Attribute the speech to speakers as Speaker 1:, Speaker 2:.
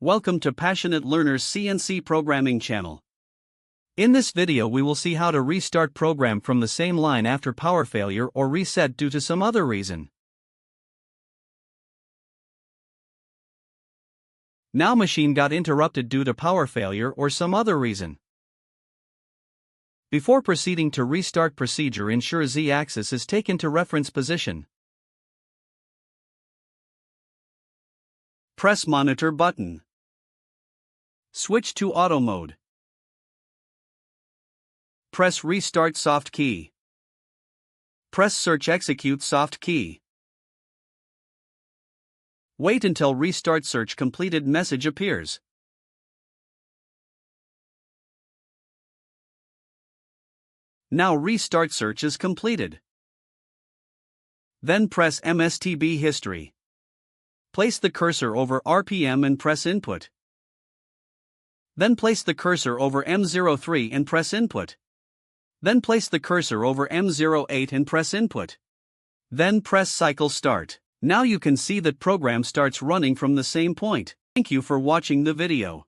Speaker 1: Welcome to Passionate Learners CNC Programming channel. In this video we will see how to restart program from the same line after power failure or reset due to some other reason. Now machine got interrupted due to power failure or some other reason. Before proceeding to restart procedure, ensure Z-axis is taken to reference position. Press monitor button. Switch to auto mode. Press restart soft key. Press search execute soft key. Wait until restart search completed message appears. Now restart search is completed. Then press MSTB history. Place the cursor over RPM and press input. Then place the cursor over M03 and press input. Then place the cursor over M08 and press input. Then press cycle start. Now you can see that program starts running from the same point. Thank you for watching the video.